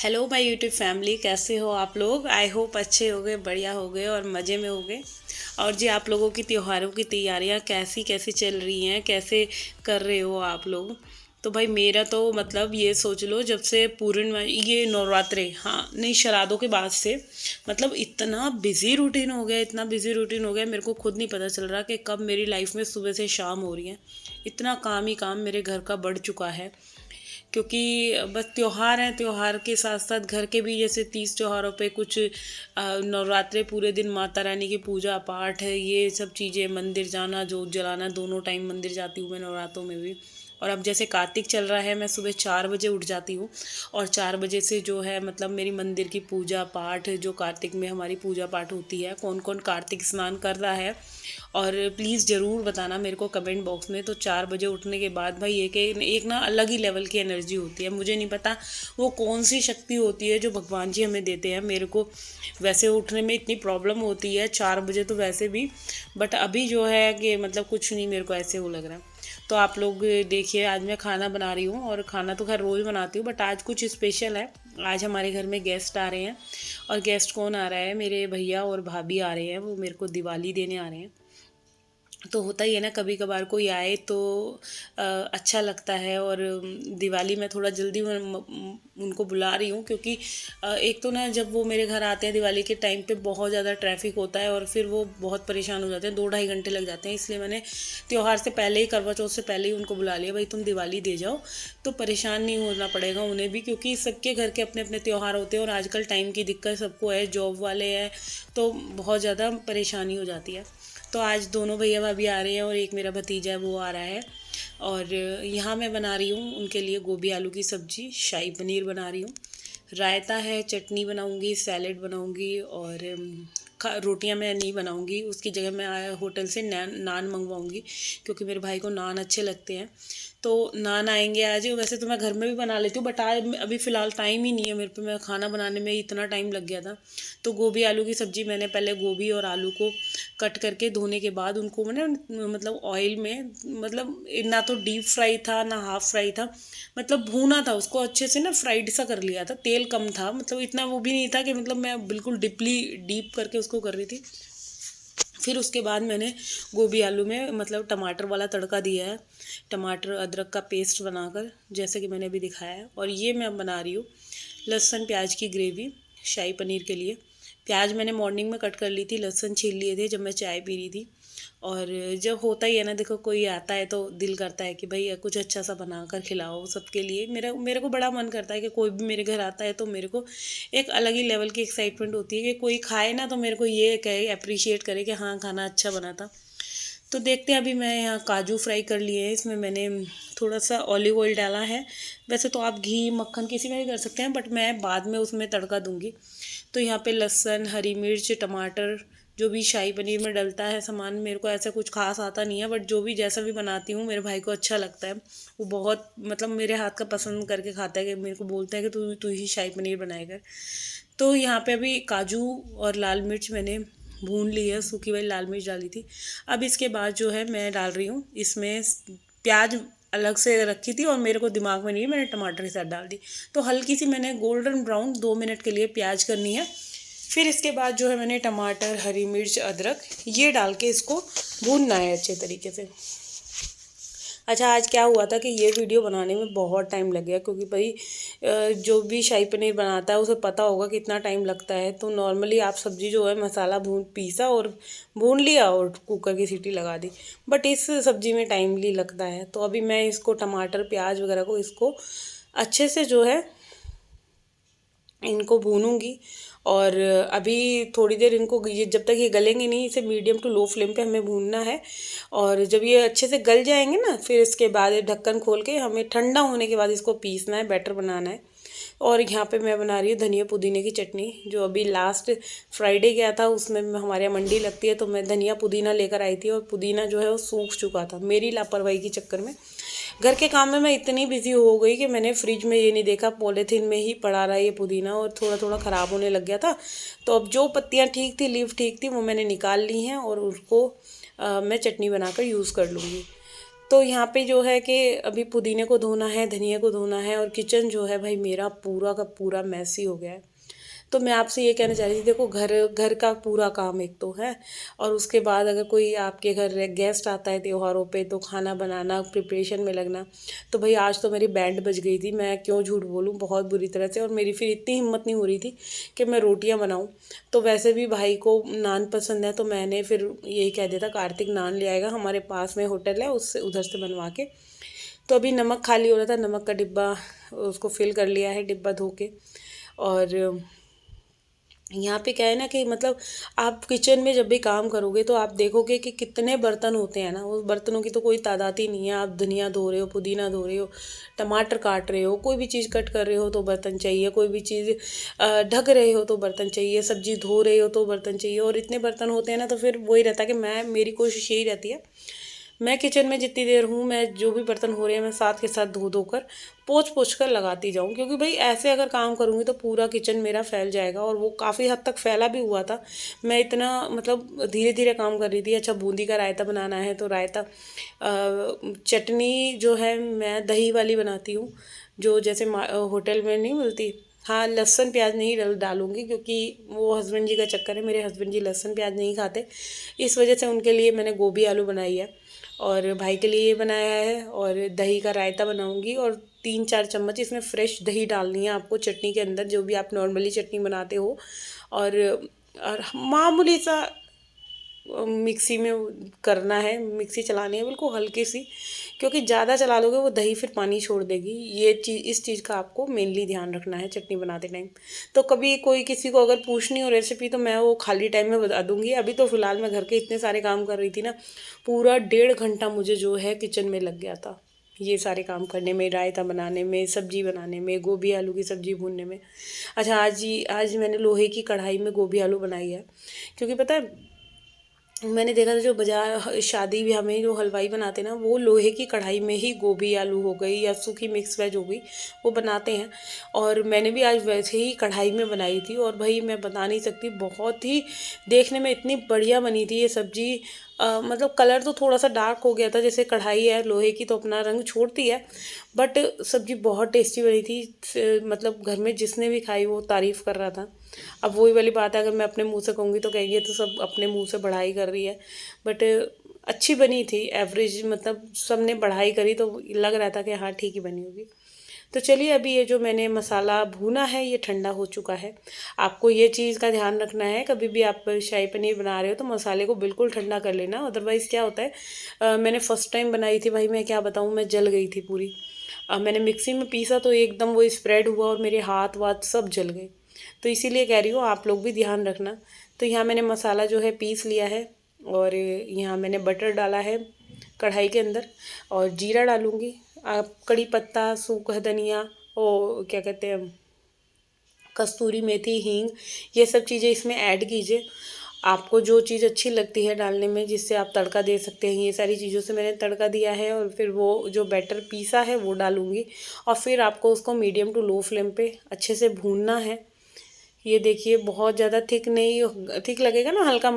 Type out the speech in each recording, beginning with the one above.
Hello my YouTube family, कैसे हो आप लोग। आई होप अच्छे हो गए, बढ़िया हो गए और मज़े में हो गए। और जी, आप लोगों की त्योहारों की तैयारियां कैसी कैसी चल रही हैं, कैसे कर रहे हो आप लोग। तो भाई मेरा तो मतलब ये सोच लो, जब से ये नवरात्रे, हाँ नहीं, शराधों के बाद से मतलब इतना बिजी रूटीन हो गया, इतना बिजी रूटीन हो गया, मेरे को खुद नहीं पता चल रहा कि कब मेरी लाइफ में सुबह से शाम हो रही है। इतना काम ही काम मेरे घर का बढ़ चुका है, क्योंकि बस त्योहार हैं, त्योहार के साथ साथ घर के भी, जैसे 30 त्योहारों पे कुछ नवरात्रे पूरे दिन माता रानी की पूजा पाठ है, ये सब चीज़ें, मंदिर जाना, जोत जलाना, दोनों टाइम मंदिर जाती हूँ मैं नवरात्रों में भी। और अब जैसे कार्तिक चल रहा है, मैं सुबह 4 बजे उठ जाती हूँ और 4 बजे से जो है मतलब मेरी मंदिर की पूजा पाठ, जो कार्तिक में हमारी पूजा पाठ होती है, कौन कौन कार्तिक स्नान कर रहा है। और प्लीज़ ज़रूर बताना मेरे को कमेंट बॉक्स में। तो 4 बजे उठने के बाद भाई एक ना अलग ही लेवल की एनर्जी होती है। मुझे नहीं पता वो कौन सी शक्ति होती है जो भगवान जी हमें देते हैं। मेरे को वैसे उठने में इतनी प्रॉब्लम होती है 4 बजे तो वैसे भी, बट अभी जो है कि मतलब कुछ नहीं, मेरे को ऐसे वो लग रहा है। तो आप लोग देखिए, आज मैं खाना बना रही हूँ, और खाना तो खैर रोज़ बनाती हूँ, बट आज कुछ स्पेशल है। आज हमारे घर में गेस्ट आ रहे हैं। और गेस्ट कौन आ रहा है, मेरे भैया और भाभी आ रहे हैं, वो मेरे को दिवाली देने आ रहे हैं। तो होता ही है ना, कभी कभार कोई आए तो अच्छा लगता है। और दिवाली में थोड़ा जल्दी उनको बुला रही हूँ, क्योंकि एक तो ना, जब वो मेरे घर आते हैं दिवाली के टाइम पे बहुत ज़्यादा ट्रैफिक होता है, और फिर वो बहुत परेशान हो जाते हैं, 2-2.5 घंटे लग जाते हैं। इसलिए मैंने त्यौहार से पहले ही, करवा चौथ से पहले ही उनको बुला लिया, भाई तुम दिवाली दे जाओ, तो परेशान नहीं होना पड़ेगा उन्हें भी, क्योंकि सबके घर के अपने अपने त्यौहार होते हैं, और आजकल टाइम की दिक्कत सबको है, जॉब वाले हैं, तो बहुत ज़्यादा परेशानी हो जाती है। तो आज दोनों भैया भाभी आ रहे हैं, और एक मेरा भतीजा है वो आ रहा है। और यहाँ मैं बना रही हूँ उनके लिए गोभी आलू की सब्ज़ी, शाही पनीर बना रही हूँ, रायता है, चटनी बनाऊँगी, सैलेड बनाऊँगी, और रोटियां मैं नहीं बनाऊँगी, उसकी जगह मैं होटल से नान मंगवाऊँगी, क्योंकि मेरे भाई को नान अच्छे लगते हैं। तो नान आएंगे आज। वैसे तो मैं घर में भी बना लेती हूँ, बट आज अभी फ़िलहाल टाइम ही नहीं है मेरे पे, मैं खाना बनाने में इतना टाइम लग गया था। तो गोभी आलू की सब्ज़ी, मैंने पहले गोभी और आलू को कट करके धोने के बाद उनको मैंने मतलब ऑयल में, मतलब ना तो डीप फ्राई था ना हाफ फ्राई था, मतलब भूना था उसको अच्छे से ना, फ्राइड सा कर लिया था, तेल कम था, मतलब इतना वो भी नहीं था कि मतलब मैं बिल्कुल डीप करके उसको कर रही थी। फिर उसके बाद मैंने गोभी आलू में मतलब टमाटर वाला तड़का दिया है, टमाटर अदरक का पेस्ट बनाकर, जैसे कि मैंने अभी दिखाया है। और ये मैं बना रही हूँ लहसुन प्याज की ग्रेवी शाही पनीर के लिए। प्याज मैंने मॉर्निंग में कट कर ली थी, लहसुन छील लिए थे जब मैं चाय पी रही थी। और जब होता ही है ना, देखो कोई आता है तो दिल करता है कि भाई कुछ अच्छा सा बना कर खिलाओ सबके लिए। मेरे को बड़ा मन करता है कि कोई भी मेरे घर आता है तो मेरे को एक अलग ही लेवल की एक्साइटमेंट होती है कि कोई खाए ना तो मेरे को ये कहे, अप्रिशिएट करे कि हाँ खाना अच्छा बना था। तो देखते हैं, अभी मैं यहाँ काजू फ्राई कर लिए हैं, इसमें मैंने थोड़ा सा ऑलिव ऑयल डाला है। वैसे तो आप घी मक्खन किसी में भी कर सकते हैं, बट मैं बाद में उसमें तड़का दूंगी। तो यहाँ पे लहसुन, हरी मिर्च, टमाटर, जो भी शाही पनीर में डलता है सामान, मेरे को ऐसा कुछ खास आता नहीं है, बट जो भी जैसा भी बनाती हूँ मेरे भाई को अच्छा लगता है। वो बहुत मतलब मेरे हाथ का पसंद करके खाता है, कि मेरे को बोलता है कि तू तू ही शाही पनीर बनाया कर। तो यहाँ पे अभी काजू और लाल मिर्च मैंने भून ली है, सूखी वाली लाल मिर्च डाली थी। अब इसके बाद जो है मैं डाल रही हूँ इसमें प्याज, अलग से रखी थी और मेरे को दिमाग में नहीं, मैंने टमाटर के साथ डाल दी। तो हल्की सी मैंने गोल्डन ब्राउन 2 मिनट के लिए प्याज करनी है। फिर इसके बाद जो है मैंने टमाटर, हरी मिर्च, अदरक ये डाल के इसको भूनना है अच्छे तरीके से। अच्छा, आज क्या हुआ था कि ये वीडियो बनाने में बहुत टाइम लग गया, क्योंकि भाई जो भी शाही पनीर बनाता है उसे पता होगा कितना टाइम लगता है। तो नॉर्मली आप सब्ज़ी जो है मसाला पीसा और भून लिया और कुकर की सीटी लगा दी, बट इस सब्ज़ी में टाइमली लगता है। तो अभी मैं इसको टमाटर प्याज वगैरह को इसको अच्छे से जो है इनको भूनूंगी। और अभी थोड़ी देर इनको, ये जब तक ये गलेंगे नहीं, इसे मीडियम टू लो फ्लेम पे हमें भूनना है। और जब ये अच्छे से गल जाएंगे ना, फिर इसके बाद ये ढक्कन खोल के हमें ठंडा होने के बाद इसको पीसना है, बैटर बनाना है। और यहाँ पे मैं बना रही हूँ धनिया पुदीने की चटनी, जो अभी लास्ट फ्राइडे गया था, उसमें हमारे यहाँ मंडी लगती है, तो मैं धनिया पुदीना लेकर आई थी, और पुदीना जो है वो सूख चुका था मेरी लापरवाही के चक्कर में। घर के काम में मैं इतनी बिजी हो गई कि मैंने फ्रिज में ये नहीं देखा, पॉलीथीन में ही पड़ा रहा ये पुदीना, और थोड़ा थोड़ा ख़राब होने लग गया था। तो अब जो पत्तियाँ ठीक थी, लीफ ठीक थी, वो मैंने निकाल ली हैं, और उसको मैं चटनी बनाकर यूज़ कर लूँगी। तो यहाँ पे जो है कि अभी पुदीने को धोना है, धनिया को धोना है, और किचन जो है भाई मेरा पूरा का पूरा मैसी हो गया है। तो मैं आपसे ये कहना चाह रही थी, देखो घर घर का पूरा काम एक तो है, और उसके बाद अगर कोई आपके घर गेस्ट आता है त्योहारों पे, तो खाना बनाना, प्रिपरेशन में लगना। तो भाई आज तो मेरी बैंड बज गई थी, मैं क्यों झूठ बोलूँ, बहुत बुरी तरह से। और मेरी फिर इतनी हिम्मत नहीं हो रही थी कि मैं रोटियां बनाऊं। तो वैसे भी भाई को नान पसंद है, तो मैंने फिर यही कह दिया था कार्तिक नान ले आएगा, हमारे पास में होटल है, उससे उधर से बनवा के। तो अभी नमक खाली हो रहा था, नमक का डिब्बा उसको फिल कर लिया है, डिब्बा धो के। और यहाँ पे क्या है ना कि मतलब आप किचन में जब भी काम करोगे तो आप देखोगे कि कितने बर्तन होते हैं ना, उस बर्तनों की तो कोई तादाद ही नहीं है। आप धनिया धो रहे हो, पुदीना धो रहे हो, टमाटर काट रहे हो, कोई भी चीज़ कट कर रहे हो तो बर्तन चाहिए, कोई भी चीज़ ढक रहे हो तो बर्तन चाहिए, सब्जी धो रहे हो तो बर्तन चाहिए। और इतने बर्तन होते हैं ना, तो फिर वही रहता है कि मेरी कोशिश यही रहती है, मैं किचन में जितनी देर हूँ, मैं जो भी बर्तन हो रहे हैं मैं साथ के साथ धो धो कर, पोंछ पोंछ कर लगाती जाऊँ। क्योंकि भाई ऐसे अगर काम करूँगी तो पूरा किचन मेरा फैल जाएगा, और वो काफ़ी हद तक फैला भी हुआ था। मैं इतना मतलब धीरे धीरे काम कर रही थी। अच्छा, बूंदी का रायता बनाना है, तो रायता चटनी जो है मैं दही वाली बनाती हूँ, जो जैसे होटल में नहीं मिलती। हाँ, लहसुन प्याज नहीं डालूंगी, क्योंकि वो हस्बैंड जी का चक्कर है, मेरे हस्बैंड जी लहसुन प्याज नहीं खाते। इस वजह से उनके लिए मैंने गोभी आलू बनाई है, और भाई के लिए ये बनाया है। और दही का रायता बनाऊंगी, और 3-4 चम्मच इसमें फ्रेश दही डालनी है आपको चटनी के अंदर, जो भी आप नॉर्मली चटनी बनाते हो। और मामूली सा मिक्सी में करना है, मिक्सी चलानी है बिल्कुल हल्की सी, क्योंकि ज़्यादा चला लोगे वो दही फिर पानी छोड़ देगी। ये चीज़, इस चीज़ का आपको मेनली ध्यान रखना है चटनी बनाते टाइम। तो कभी कोई किसी को अगर पूछनी हो रेसिपी, तो मैं वो खाली टाइम में बता दूंगी। अभी तो फ़िलहाल मैं घर के इतने सारे काम कर रही थी ना, पूरा 1.5 घंटा मुझे जो है किचन में लग गया था, ये सारे काम करने में, रायता बनाने में, सब्जी बनाने में, गोभी आलू की सब्जी भूनने में। अच्छा, आज मैंने लोहे की कढ़ाई में गोभी आलू बनाई है, क्योंकि पता है मैंने देखा था जो बाजार शादी ब्याह में जो हलवाई बनाते हैं ना, वो लोहे की कढ़ाई में ही गोभी आलू हो गई या सूखी मिक्स वेज हो गई, वो बनाते हैं। और मैंने भी आज वैसे ही कढ़ाई में बनाई थी, और भाई मैं बता नहीं सकती, बहुत ही देखने में इतनी बढ़िया बनी थी ये सब्जी। मतलब कलर तो थोड़ा सा डार्क हो गया था, जैसे कढ़ाई है लोहे की तो अपना रंग छोड़ती है, बट सब्जी बहुत टेस्टी बनी थी। मतलब घर में जिसने भी खाई वो तारीफ़ कर रहा था। अब वही वाली बात है, अगर मैं अपने मुंह से कहूँगी तो कहेंगे तो सब अपने मुंह से बढ़ाई कर रही है। बट अच्छी बनी थी, एवरेज, मतलब सब ने बढ़ाई करी तो लग रहा था कि हाँ ठीक ही बनी होगी। तो चलिए, अभी ये जो मैंने मसाला भूना है ये ठंडा हो चुका है। आपको ये चीज़ का ध्यान रखना है, कभी भी आप शाही पनीर बना रहे हो तो मसाले को बिल्कुल ठंडा कर लेना, अदरवाइज़ क्या होता है, मैंने फ़र्स्ट टाइम बनाई थी भाई, मैं क्या बताऊँ, मैं जल गई थी पूरी। मैंने मिक्सी में पीसा तो एकदम वो स्प्रेड हुआ, और मेरे हाथ वाथ सब जल गए। तो इसीलिए कह रही हूँ आप लोग भी ध्यान रखना। तो यहाँ मैंने मसाला जो है पीस लिया है, और यहाँ मैंने बटर डाला है कढ़ाई के अंदर, और जीरा डालूँगी। आप कड़ी पत्ता, सूखा धनिया, और क्या कहते हैं, कस्तूरी मेथी, हींग, ये सब चीज़ें इसमें ऐड कीजिए। आपको जो चीज़ अच्छी लगती है डालने में, जिससे आप तड़का दे सकते हैं, ये सारी चीज़ों से मैंने तड़का दिया है। और फिर वो जो बैटर पीसा है वो डालूँगी, और फिर आपको उसको मीडियम टू लो फ्लेम पे अच्छे से भूनना है। ये देखिए, बहुत ज़्यादा थिक नहीं, थिक लगेगा ना, हल्का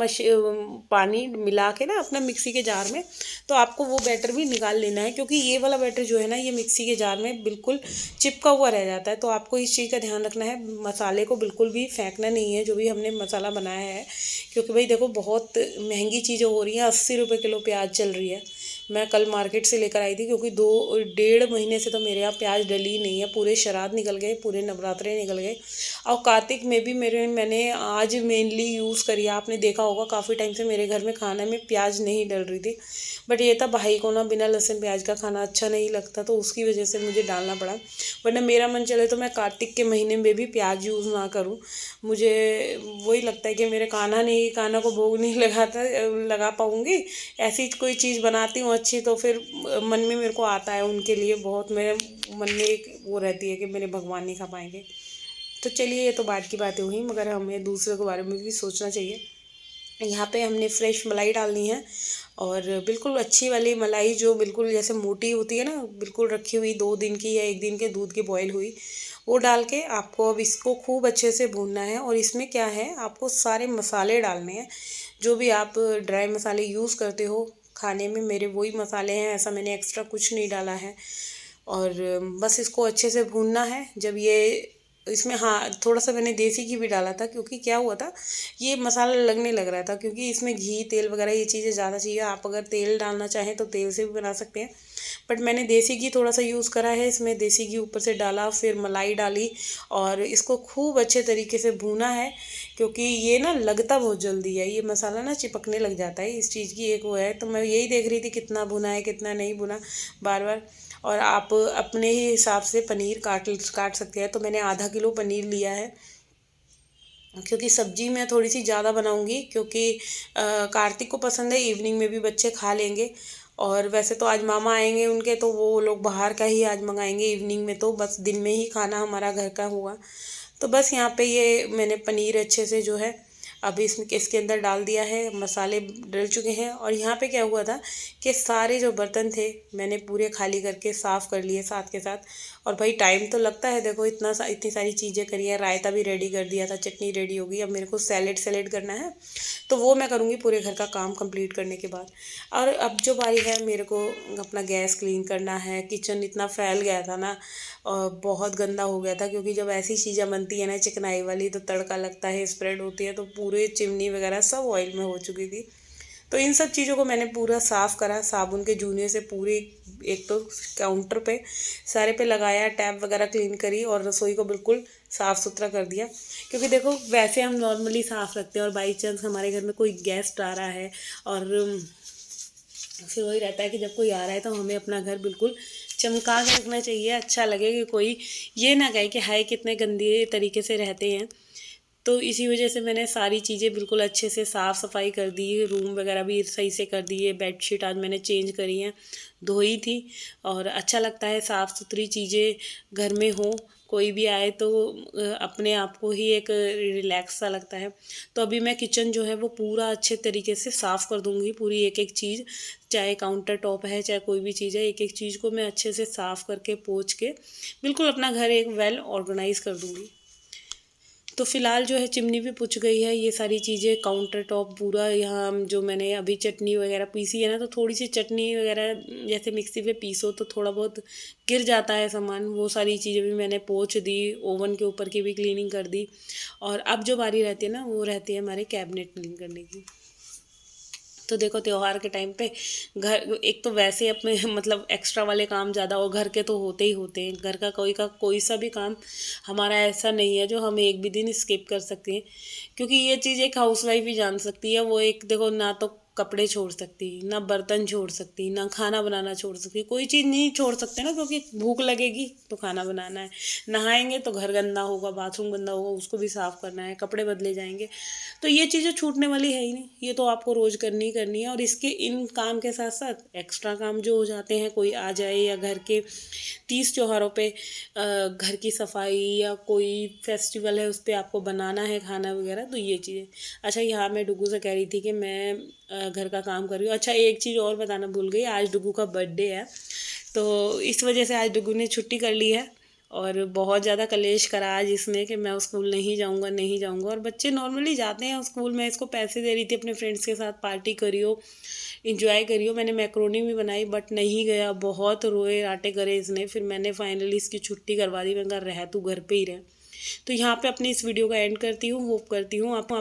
पानी मिला के ना अपना मिक्सी के जार में, तो आपको वो बैटर भी निकाल लेना है, क्योंकि ये वाला बैटर जो है ना, ये मिक्सी के जार में बिल्कुल चिपका हुआ रह जाता है। तो आपको इस चीज़ का ध्यान रखना है, मसाले को बिल्कुल भी फेंकना नहीं है जो भी हमने मसाला बनाया है। क्योंकि भाई देखो, बहुत महंगी चीज़ें हो रही हैं, 80 रुपये किलो प्याज चल रही है। मैं कल मार्केट से लेकर आई थी, क्योंकि 2-1.5 महीने से तो मेरे यहाँ प्याज डली ही नहीं है, पूरे श्राद्ध निकल गए, पूरे नवरात्रे निकल गए। और कार्तिक में भी मैंने आज मेनली यूज़ करी है। आपने देखा होगा काफ़ी टाइम से मेरे घर में खाने में प्याज नहीं डल रही थी, बट ये था भाई को ना बिना लहसुन प्याज का खाना अच्छा नहीं लगता, तो उसकी वजह से मुझे डालना पड़ा। वरना मेरा मन चले तो मैं कार्तिक के महीने में भी प्याज यूज़ ना करूँ। मुझे वही लगता है कि मेरे कान्हा को भोग नहीं लगा पाऊँगी। ऐसी कोई चीज़ बनाती हूँ अच्छी, तो फिर मन में मेरे को आता है उनके लिए, बहुत मेरे मन में एक वो रहती है कि मेरे भगवान नहीं खा पाएंगे। तो चलिए, ये तो बाद की बातें हुई, मगर हमें दूसरे के बारे में भी सोचना चाहिए। यहाँ पे हमने फ्रेश मलाई डालनी है, और बिल्कुल अच्छी वाली मलाई, जो बिल्कुल जैसे मोटी होती है ना, बिल्कुल रखी हुई 2 दिन की या 1 दिन के दूध की बॉयल हुई, वो डाल के आपको अब इसको खूब अच्छे से भूनना है। और इसमें क्या है, आपको सारे मसाले डालने हैं, जो भी आप ड्राई मसाले यूज़ करते हो, खाने में मेरे वही मसाले हैं, ऐसा मैंने एक्स्ट्रा कुछ नहीं डाला है। और बस इसको अच्छे से भूनना है। जब ये इसमें, हाँ, थोड़ा सा मैंने देसी घी भी डाला था, क्योंकि क्या हुआ था, ये मसाला लगने लग रहा था, क्योंकि इसमें घी तेल वगैरह ये चीज़ें ज़्यादा चाहिए। आप अगर तेल डालना चाहें तो तेल से भी बना सकते हैं, बट मैंने देसी घी थोड़ा सा यूज़ करा है इसमें। देसी घी ऊपर से डाला, फिर मलाई डाली और इसको खूब अच्छे तरीके से भूना है, क्योंकि ये ना लगता बहुत जल्दी है, ये मसाला ना चिपकने लग जाता है, इस चीज़ की एक वो है। तो मैं यही देख रही थी कितना भुना है कितना नहीं भुना, बार बार। और आप अपने ही हिसाब से पनीर काट सकते हैं। तो मैंने आधा किलो पनीर लिया है, क्योंकि सब्जी मैं थोड़ी सी ज़्यादा बनाऊंगी, क्योंकि कार्तिक को पसंद है, इवनिंग में भी बच्चे खा लेंगे। और वैसे तो आज मामा आएंगे उनके, तो वो लोग बाहर का ही आज मंगाएंगे इवनिंग में, तो बस दिन में ही खाना हमारा घर का हुआ। तो बस यहाँ पे ये मैंने पनीर अच्छे से जो है अभी इसके अंदर डाल दिया है, मसाले डल चुके हैं। और यहाँ पे क्या हुआ था कि सारे जो बर्तन थे मैंने पूरे खाली करके साफ़ कर लिए साथ के साथ। और भाई टाइम तो लगता है, देखो इतनी सारी चीज़ें करी है, रायता भी रेडी कर दिया था, चटनी रेडी हो गई। अब मेरे को सैलेड करना है, तो वो मैं करूँगी पूरे घर का काम कंप्लीट करने के बाद। और अब जो बारी है, मेरे को अपना गैस क्लीन करना है। किचन इतना फैल गया था ना, और बहुत गंदा हो गया था, क्योंकि जब ऐसी चीज़ें बनती है ना चिकनाई वाली, तो तड़का लगता है, स्प्रेड होती है, तो पूरे चिमनी वगैरह सब ऑयल में हो चुकी थी। तो इन सब चीज़ों को मैंने पूरा साफ़ करा साबुन के जूने से पूरे। एक तो काउंटर पे सारे पे लगाया, टैप वगैरह क्लीन करी और रसोई को बिल्कुल साफ़ सुथरा कर दिया। क्योंकि देखो वैसे हम नॉर्मली साफ़ रखते हैं, और बाई चांस हमारे घर में कोई गेस्ट आ रहा है, और फिर वही रहता है कि जब कोई आ रहा है तो हमें अपना घर बिल्कुल चमका के रखना चाहिए, अच्छा लगे, कि कोई ये ना कहे कि हाय कितने गंदे तरीके से रहते हैं। तो इसी वजह से मैंने सारी चीज़ें बिल्कुल अच्छे से साफ़ सफाई कर दी, रूम वगैरह भी सही से कर दिए, बेडशीट आज मैंने चेंज करी हैं, धोई थी। और अच्छा लगता है साफ़ सुथरी चीज़ें घर में हो, कोई भी आए तो अपने आप को ही एक रिलैक्स सा लगता है। तो अभी मैं किचन जो है वो पूरा अच्छे तरीके से साफ़ कर दूँगी, पूरी एक एक चीज़, चाहे काउंटर टॉप है चाहे कोई भी चीज़ है, एक एक चीज़ को मैं अच्छे से साफ़ करके पोंछ के बिल्कुल अपना घर एक वेल ऑर्गेनाइज़ कर दूँगी। तो फ़िलहाल जो है चिमनी भी पुछ गई है, ये सारी चीज़ें, काउंटर टॉप पूरा, यहाँ जो मैंने अभी चटनी वगैरह पीसी है ना, तो थोड़ी सी चटनी वगैरह जैसे मिक्सी में पीसो तो थोड़ा बहुत गिर जाता है सामान, वो सारी चीज़ें भी मैंने पोंछ दी, ओवन के ऊपर की भी क्लीनिंग कर दी। और अब जो बारी रहती है ना, वो रहती है हमारे कैबिनेट क्लीन करने की। तो देखो त्यौहार के टाइम पे घर, एक तो वैसे अपने मतलब एक्स्ट्रा वाले काम ज़्यादा, और घर के तो होते ही होते हैं, घर का कोई सा भी काम हमारा ऐसा नहीं है जो हम एक भी दिन स्किप कर सकते हैं। क्योंकि ये चीज़ एक हाउसवाइफ ही जान सकती है। वो एक देखो, ना तो कपड़े छोड़ सकती, ना बर्तन छोड़ सकती, ना खाना बनाना छोड़ सकती, कोई चीज़ नहीं छोड़ सकते ना, क्योंकि भूख लगेगी तो खाना बनाना है, नहाएंगे तो घर गंदा होगा, बाथरूम गंदा होगा, उसको भी साफ़ करना है, कपड़े बदले जाएंगे। तो ये चीज़ें छूटने वाली है ही नहीं, ये तो आपको रोज़ करनी ही करनी है। और इसके इन काम के साथ साथ एक्स्ट्रा काम जो हो जाते हैं, कोई आ जाए या घर के 30 त्योहारों पे घर की सफाई या कोई फेस्टिवल है उस पर आपको बनाना है खाना वगैरह, तो ये चीज़ें। अच्छा, यहाँ मैं डुगू से कह रही थी कि मैं घर का काम कर रही हूँ। अच्छा, एक चीज़ और बताना भूल गई, आज डुगू का बर्थडे है, तो इस वजह से आज डुगू ने छुट्टी कर ली है। और बहुत ज़्यादा कलेश करा आज इसने कि मैं स्कूल नहीं जाऊँगा नहीं जाऊँगा। और बच्चे नॉर्मली जाते हैं स्कूल में, इसको पैसे दे रही थी अपने फ्रेंड्स के साथ, पार्टी करियो, इंजॉय करियो। मैंने मैक्रोनी भी बनाई, बट नहीं गया, बहुत रोए राटे करे इसने। फिर मैंने फाइनली इसकी छुट्टी करवा दी, मैं कहा रह तू घर पे ही रह। तो यहाँ पे अपनी इस वीडियो का एंड करती हूँ। होप करती हूँ आपको